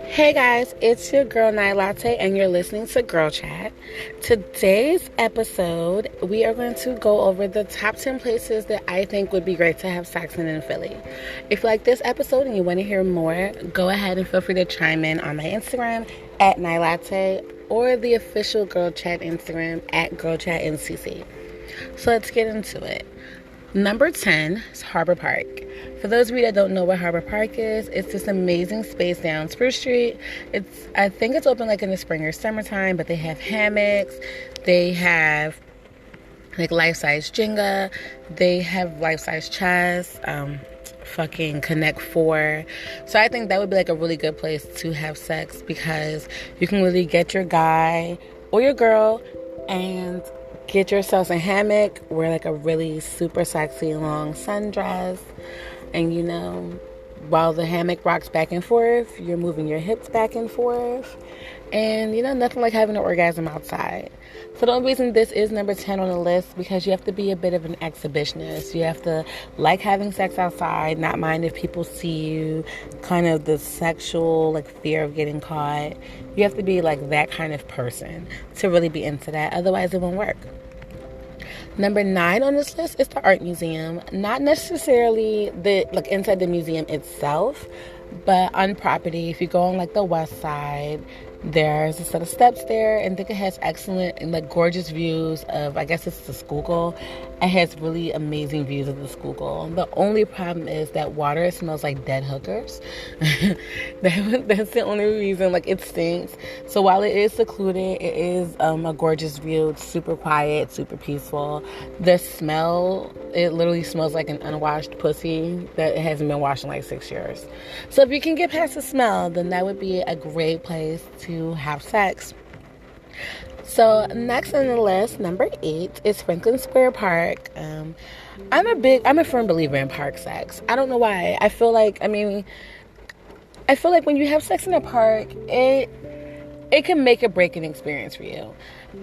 Hey guys, it's your girl Night Latte, and you're listening to Girl Chat. Today's episode, we are going to go over the top 10 places that I think would be great to have sex in Philly. If you like this episode and you want to hear more, go ahead and feel free to chime in on my Instagram at Night Latte or the official Girl Chat Instagram at Girl Chat NCC. So let's get into it. Number 10 is Harbor Park. For those of you that don't know what Harbor Park is, it's this amazing space down Spruce Street. I think it's open like in the spring or summertime, but they have hammocks, they have like life-size Jenga, they have life-size chess, fucking Connect Four. So I think that would be like a really good place to have sex because you can really get your guy or your girl and get yourselves a hammock, wear like a really super sexy long sundress, and while the hammock rocks back and forth, you're moving your hips back and forth, and nothing like having an orgasm outside. So the only reason this is number 10 on the list, because you have to be a bit of an exhibitionist. You have to like having sex outside, not mind if people see you, kind of the sexual like fear of getting caught. You have to be like that kind of person to really be into that, otherwise it won't work. Number 9 on this list is the art museum. Not necessarily inside the museum itself, but on property. If you go on like the west side, there's a set of steps there, and I think it has excellent and like gorgeous views of, I guess it's the Schuylkill. It has really amazing views of the Schuylkill. The only problem is that water smells like dead hookers. That's the only reason, like it stinks. So while it is secluded, it is a gorgeous view. It's super quiet, super peaceful. The smell, it literally smells like an unwashed pussy that hasn't been washed in like 6 years. So if you can get past the smell, then that would be a great place to have sex. So next on the list, number 8 is Franklin Square Park. I'm a firm believer in park sex. I don't know why. I feel like when you have sex in a park, it can make or break an experience for you.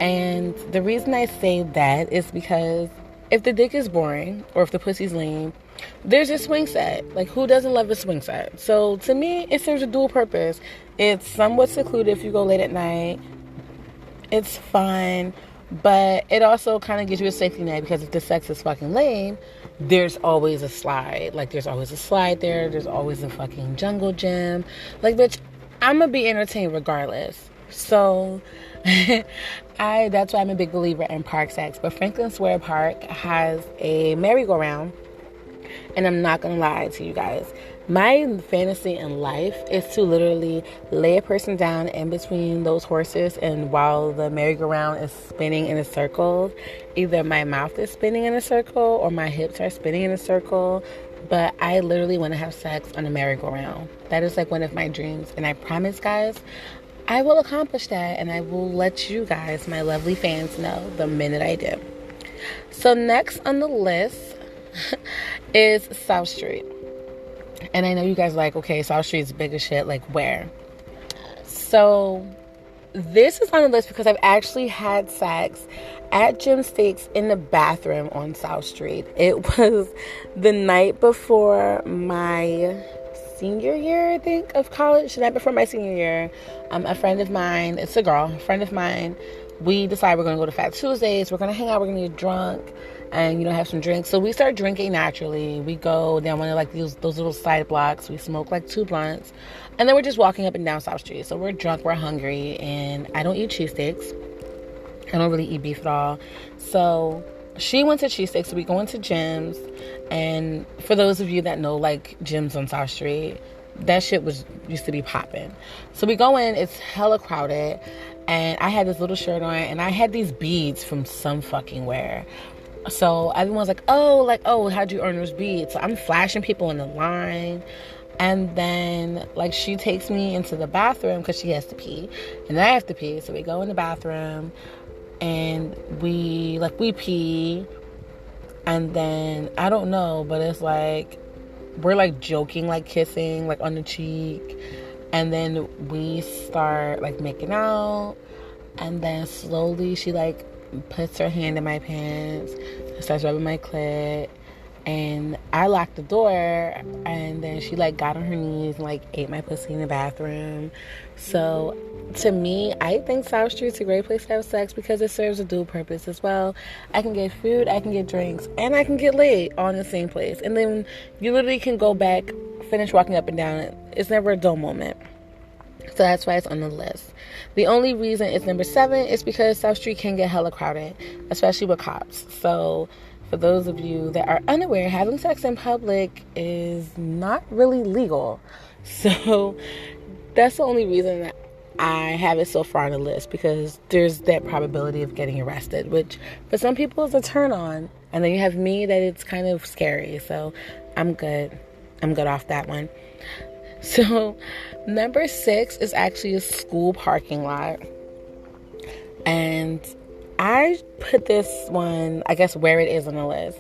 And the reason I say that is because if the dick is boring or if the pussy's lean, there's a swing set. Like, who doesn't love a swing set? So to me, it serves a dual purpose. It's somewhat secluded if you go late at night. It's fun, but it also kind of gives you a safety net, because if the sex is fucking lame, there's always a slide. Like, there's always a slide there. There's always a fucking jungle gym. Like, bitch, I'm gonna be entertained regardless. So that's why I'm a big believer in park sex. But Franklin Square Park has a merry-go-round, and I'm not gonna lie to you guys. My fantasy in life is to literally lay a person down in between those horses, and while the merry-go-round is spinning in a circle, either my mouth is spinning in a circle or my hips are spinning in a circle, but I literally want to have sex on a merry-go-round. That is like one of my dreams, and I promise, guys, I will accomplish that, and I will let you guys, my lovely fans, know the minute I do. So next on the list is South Street. And I know you guys are like, okay, South Street's big as shit, like where? So this is on the list because I've actually had sex at Jim Steaks in the bathroom on South Street. It was the night before my senior year, I think, of college. The night before my senior year, a friend of mine, it's a girl, a friend of mine, we decided we're going to go to Fat Tuesdays. We're going to hang out, we're going to get drunk and, have some drinks. So we start drinking naturally. We go down one of like those little side blocks. We smoke like 2 blunts. And then we're just walking up and down South Street. So we're drunk, we're hungry, and I don't eat cheesesteaks. I don't really eat beef at all. So she went to cheesesteaks. So we go into Jim's. And for those of you that know, like, Jim's on South Street, that shit used to be popping. So we go in, it's hella crowded. And I had this little shirt on, and I had these beads from some fucking where. So everyone's like, oh, how'd you earn those beads? So I'm flashing people in the line. And then, like, she takes me into the bathroom because she has to pee. And I have to pee. So we go in the bathroom, and we pee. And then, I don't know, but it's like, we're, like, joking, like, kissing, like, on the cheek. And then we start, like, making out. And then slowly she, like, puts her hand in my pants, starts rubbing my clit, And I locked the door, and then she like got on her knees and like ate my pussy in the bathroom. So to me, I think South Street's a great place to have sex because it serves a dual purpose as well. I can get food, I can get drinks, and I can get laid all in the same place. And then you literally can go back, finish walking up and down. It's never a dull moment. So that's why it's on the list. The only reason it's number 7 is because South Street can get hella crowded, especially with cops. So for those of you that are unaware, having sex in public is not really legal. So that's the only reason that I have it so far on the list, because there's that probability of getting arrested, which for some people is a turn on. And then you have me that it's kind of scary. So I'm good. I'm good off that one. So number 6 is actually a school parking lot. And I put this one, I guess, where it is on the list.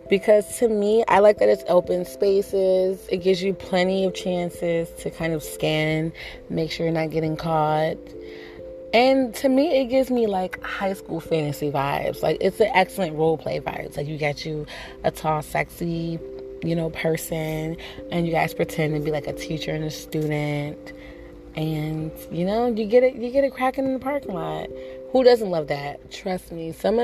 Because to me, I like that it's open spaces. It gives you plenty of chances to kind of scan, make sure you're not getting caught. And to me, it gives me like high school fantasy vibes. Like, it's an excellent role play vibes. Like, you get you a tall, sexy, person, and you guys pretend to be like a teacher and a student, and you get it cracking in the parking lot. Who doesn't love that? Trust me. Some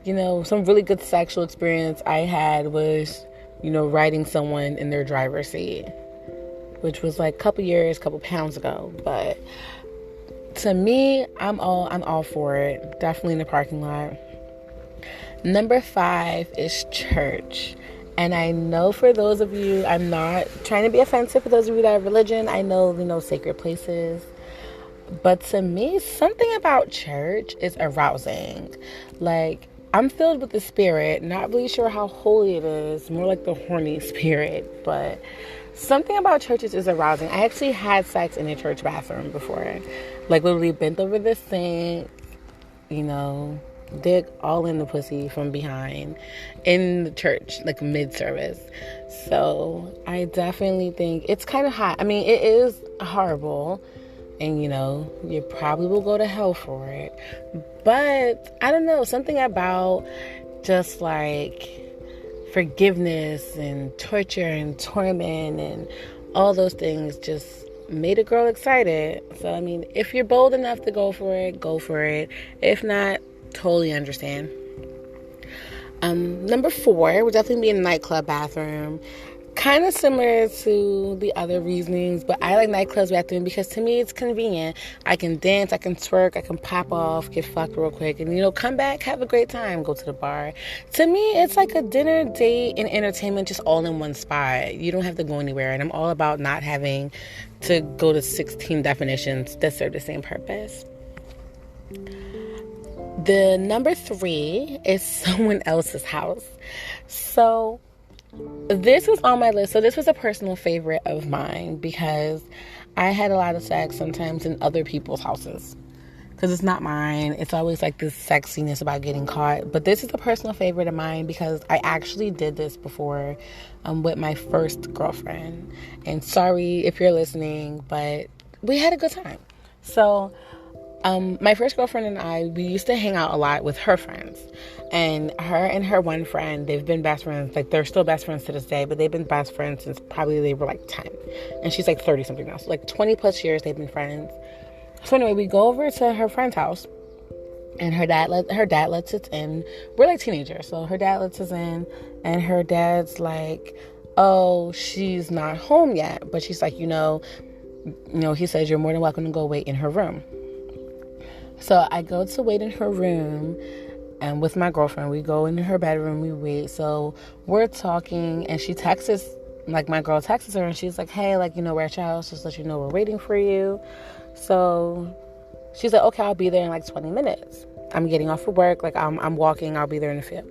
really good sexual experience I had was riding someone in their driver's seat, which was like couple pounds ago. But to me, I'm all for it. Definitely in the parking lot. Number 5 is church. And I know for those of you, I'm not trying to be offensive for those of you that have religion. I know, sacred places. But to me, something about church is arousing. Like, I'm filled with the spirit. Not really sure how holy it is. More like the horny spirit. But something about churches is arousing. I actually had sex in a church bathroom before. Like, literally bent over the sink, dick all in the pussy from behind in the church, like mid-service. So I definitely think it's kind of hot. I mean, it is horrible, and you probably will go to hell for it. But I don't know, something about just like forgiveness and torture and torment and all those things just made a girl excited. So I mean, if you're bold enough to go for it, go for it. If not, totally understand. Number 4 would definitely be a nightclub bathroom. Kind of similar to the other reasonings, but I like nightclubs bathroom because to me it's convenient. I can dance, I can twerk, I can pop off, get fucked real quick, and come back, have a great time, go to the bar. To me, it's like a dinner, date, and entertainment just all in one spot. You don't have to go anywhere, and I'm all about not having to go to 16 definitions that serve the same purpose. The number 3 is someone else's house. So this was on my list. So this was a personal favorite of mine because I had a lot of sex sometimes in other people's houses. Because it's not mine. It's always like this sexiness about getting caught. But this is a personal favorite of mine because I actually did this before with my first girlfriend. And sorry if you're listening, but we had a good time. So my first girlfriend and I, we used to hang out a lot with her friends. And her one friend, they've been best friends. Like, they're still best friends to this day, but they've been best friends since probably they were like 10. And she's like 30-something now. So like 20 plus years they've been friends. So anyway, we go over to her friend's house. And her dad lets us in. We're like teenagers. So her dad lets us in. And her dad's like, oh, she's not home yet. But she's like, he says you're more than welcome to go wait in her room. So I go to wait in her room, and with my girlfriend, we go into her bedroom, we wait. So we're talking, and she texts us, like my girl texts her, and she's like, hey, we're at your house, just let you know we're waiting for you. So she's like, okay, I'll be there in like 20 minutes. I'm getting off of work, like I'm walking, I'll be there in a few.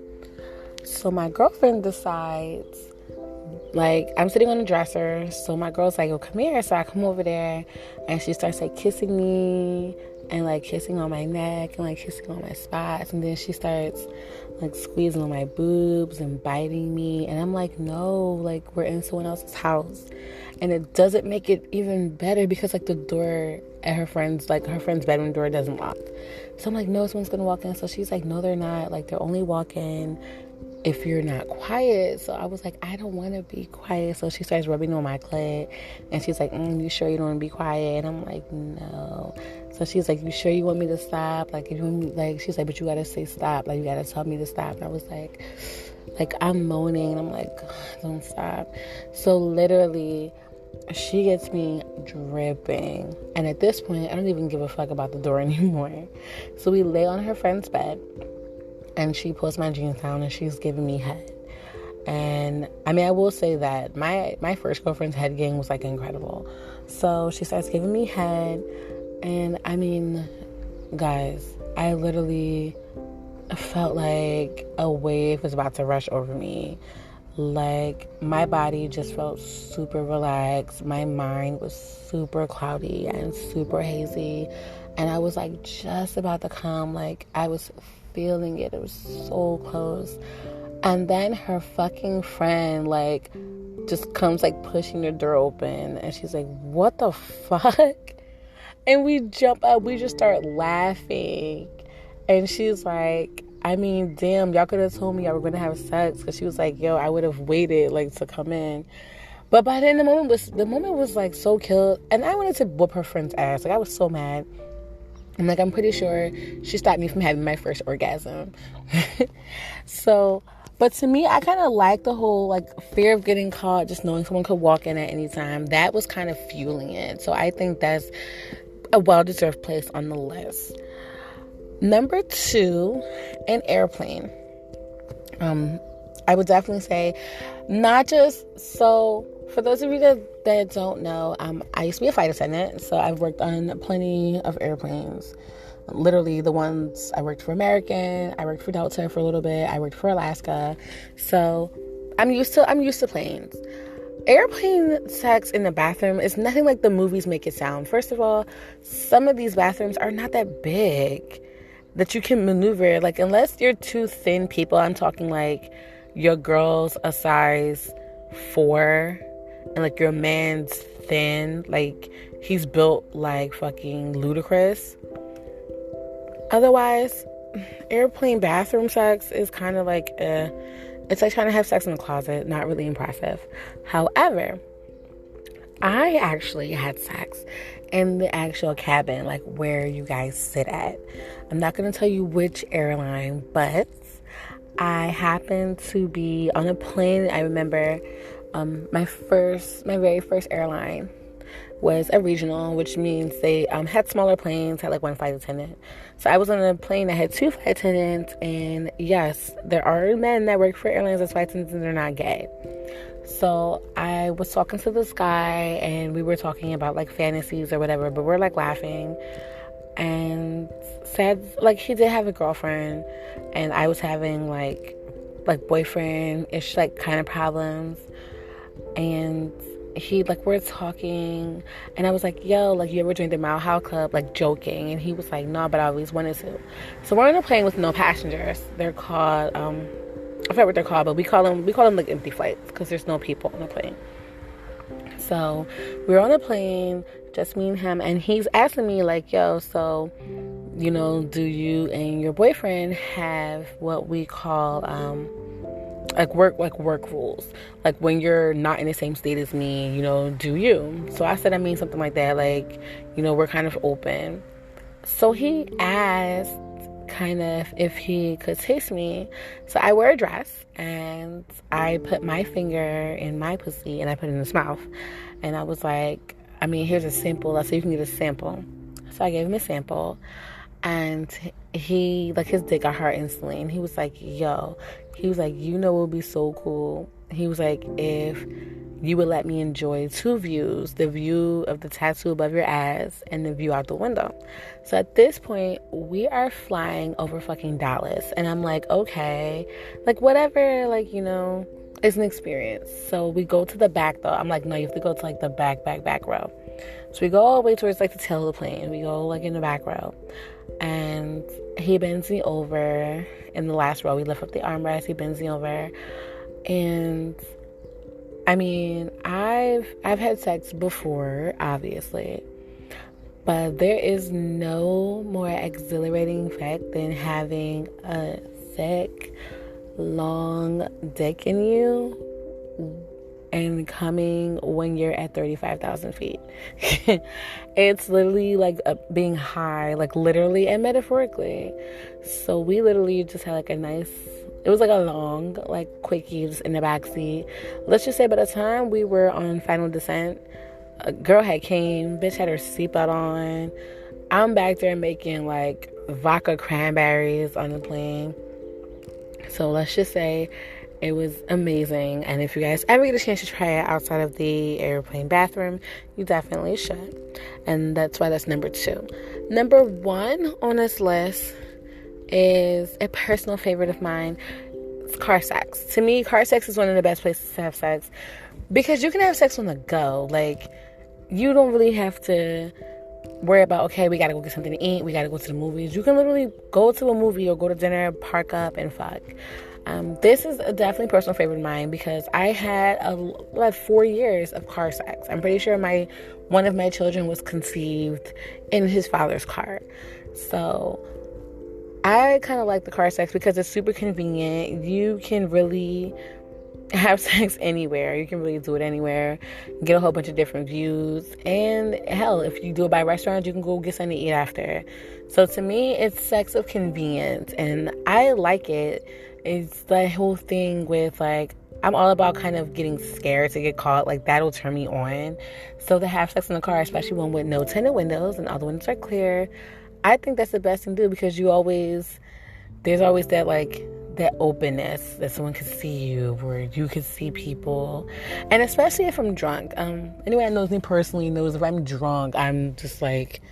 So my girlfriend decides, like, I'm sitting on the dresser, so my girl's like, oh, come here. So I come over there, and she starts like kissing me, and like kissing on my neck, and like kissing on my spots, and then she starts like squeezing on my boobs and biting me, and I'm like, no, like we're in someone else's house. And it doesn't make it even better because like the door at her friend's bedroom door doesn't lock. So I'm like, no, someone's gonna walk in. So she's like, no, they're not, like they're only walking if you're not quiet. So I was like, I don't want to be quiet. So she starts rubbing on my clit, and she's like, you sure you don't want to be quiet? And I'm like, no. So she's like, you sure you want me to stop? Like, if you want me, like, she's like, but you gotta say stop. Like, you gotta tell me to stop. And I was like I'm moaning, and I'm like, don't stop. So literally, she gets me dripping, and at this point, I don't even give a fuck about the door anymore. So we lay on her friend's bed, and she pulls my jeans down, and she's giving me head. And I mean, I will say that my first girlfriend's head game was like incredible. So she starts giving me head, and I mean, guys, I literally felt like a wave was about to rush over me. Like, my body just felt super relaxed. My mind was super cloudy and super hazy, and I was like just about to come. Like, I was feeling it. It was so close. And then her fucking friend like just comes like pushing the door open, and she's like, what the fuck? And we jump up, we just start laughing. And she's like, I mean, damn, y'all could have told me y'all were going to have sex. Because she was like, yo, I would have waited, like, to come in. But by then, the moment was, like, so killed. And I wanted to whoop her friend's ass. Like, I was so mad. And, like, I'm pretty sure she stopped me from having my first orgasm. So, but to me, I kind of like the whole, like, fear of getting caught, just knowing someone could walk in at any time. That was kind of fueling it. So I think that's a well-deserved place on the list. Number 2, an airplane. I would definitely say, not just, so for those of you that don't know, I used to be a flight attendant, so I've worked on plenty of airplanes. Literally the ones, I worked for American, I worked for Delta for a little bit, I worked for Alaska, so I'm used to planes. Airplane sex in the bathroom is nothing like the movies make it sound. First of all, some of these bathrooms are not that big that you can maneuver. Like, unless you're two thin people, I'm talking like your girl's a size 4 and like your man's thin, like he's built like fucking ludicrous. Otherwise, airplane bathroom sex is kind of like it's like trying to have sex in a closet. Not really impressive. However, I actually had sex in the actual cabin, like where you guys sit at. I'm not going to tell you which airline, but I happened to be on a plane. I remember my very first airline was a regional, which means they had smaller planes, had like one flight attendant. So I was on a plane that had 2 flight attendants, and yes, there are men that work for airlines as flight attendants and they're not gay. So I was talking to this guy, and we were talking about like fantasies or whatever, but we're like laughing, and said like he did have a girlfriend, and I was having like boyfriend-ish like kind of problems. And he, like, we're talking, and I was like, yo, like, you ever joined the Mile High Club, like, joking? And he was like, no, but I always wanted to. So we're on a plane with no passengers. They're called, I forget what they're called, but we call them like empty flights, because there's no people on the plane. So we're on a plane, just me and him, and he's asking me, like, yo, so, you know, do you and your boyfriend have what we call, work rules, like when you're not in the same state as me, you know, do you? So I said, I mean, something like that, like, you know, we're kind of open. So he asked kind of if he could taste me. So I wear a dress, and I put my finger in my pussy, and I put it in his mouth, and I was like, I mean, here's a sample, let's see if you can get a sample. So I gave him a sample, and he, like, his dick got hard instantly, and he was like, yo, he was like, you know, it would be so cool. He was like, if you would let me enjoy 2 views, the view of the tattoo above your ass and the view out the window. So at this point, we are flying over fucking Dallas, and I'm like, okay, like, whatever, like, you know, it's an experience. So we go to the back, though. I'm like, no, you have to go to, like, the back row. So we go all the way towards, like, the tail of the plane. We go, like, in the back row. And he bends me over in the last row. We lift up the armrest. He bends me over. And, I mean, I've had sex before, obviously. But there is no more exhilarating effect than having a thick, long dick in you and coming when you're at 35,000 feet. It's literally like being high, like literally and metaphorically. So we literally just had like a nice, it was like a long, like quickie just in the backseat. Let's just say by the time we were on final descent, a girl had came, bitch had her seatbelt on. I'm back there making like vodka cranberries on the plane. So let's just say it was amazing. And if you guys ever get a chance to try it outside of the airplane bathroom, you definitely should. And that's why that's number 2. Number 1 on this list is a personal favorite of mine. It's car sex. To me, car sex is one of the best places to have sex because you can have sex on the go. Like, you don't really have to worry about, okay, we gotta go get something to eat, we gotta go to the movies. You can literally go to a movie or go to dinner, park up, and fuck. This is definitely a personal favorite of mine because I had like 4 years of car sex. I'm pretty sure one of my children was conceived in his father's car. So I kind of like the car sex because it's super convenient. You can really have sex anywhere. You can really do it anywhere. Get a whole bunch of different views. And hell, if you do it by restaurant, you can go get something to eat after. So to me, it's sex of convenience. And I like it. It's the whole thing with like, I'm all about kind of getting scared to get caught. Like, that'll turn me on. So to have sex in the car, especially one with no tinted windows and all the windows are clear, I think that's the best thing to do because there's always that like, that openness that someone could see you, where you could see people. And especially if I'm drunk. Anyone that knows me personally knows if I'm drunk, I'm just like,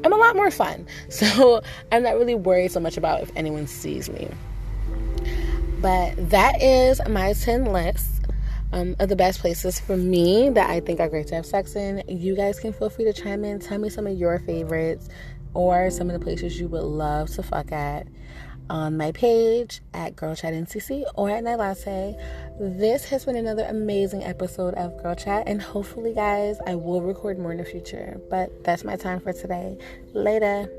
I'm a lot more fun. So I'm not really worried so much about if anyone sees me. But that is my 10 list of the best places for me that I think are great to have sex in. You guys can feel free to chime in. Tell me some of your favorites or some of the places you would love to fuck at on my page at Girl Chat NCC or at Night Latte. This has been another amazing episode of Girl Chat, and hopefully, guys, I will record more in the future. But that's my time for today. Later.